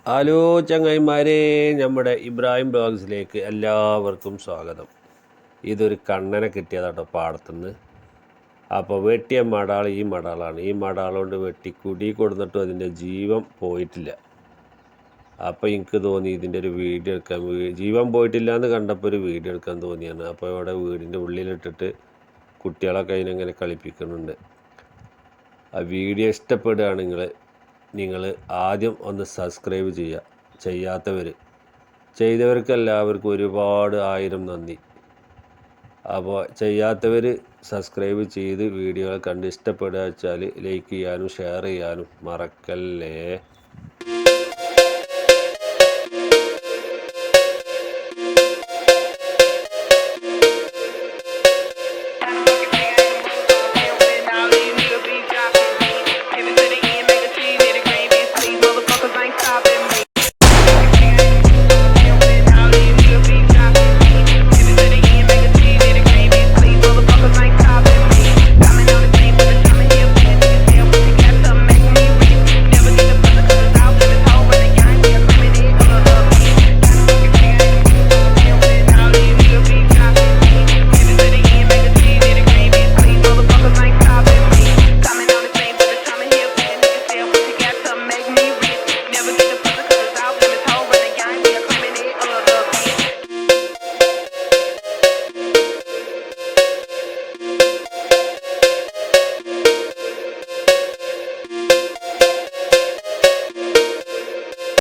Hello ചങ്ങായിമാരെ, നമ്മുടെ ഇബ്രാഹിം ബ്ലോഗ്സിലേക്ക് എല്ലാവർക്കും സ്വാഗതം. ഇതൊരു കണ്ണനെ കിട്ടിയതാട്ടോ പാടത്തുനിന്ന്. അപ്പോൾ വെട്ടിയ മടാൾ ഈ മടാളാണ്. ഈ മടാളുകൊണ്ട് വെട്ടി കുടി കൊടുത്തിട്ടും അതിൻ്റെ ജീവൻ പോയിട്ടില്ല. അപ്പോൾ എനിക്ക് തോന്നി ഇതിൻ്റെ ഒരു വീഡിയോ എടുക്കാൻ. ജീവൻ പോയിട്ടില്ല എന്ന് കണ്ടപ്പോൾ ഒരു വീഡിയോ എടുക്കാൻ തോന്നിയാണ്. അപ്പോൾ ഇവിടെ വീടിൻ്റെ ഉള്ളിലിട്ടിട്ട് കുട്ടികളൊക്കെ അതിനെങ്ങനെ കളിപ്പിക്കുന്നുണ്ട്. ആ വീഡിയോ ഇഷ്ടപ്പെടുകയാണെങ്കിൽ നിങ്ങൾ ആദ്യം ഒന്ന് സബ്സ്ക്രൈബ് ചെയ്യുക. ചെയ്തവർക്ക് എല്ലാവർക്കും ഒരുപാട് ആയിരം നന്ദി. അപ്പോൾ ചെയ്യാത്തവർ സബ്സ്ക്രൈബ് ചെയ്ത് വീഡിയോകൾ കണ്ട് ഇഷ്ടപ്പെടുക വെച്ചാൽ ലൈക്ക് ചെയ്യാനും ഷെയർ ചെയ്യാനും മറക്കല്ലേ.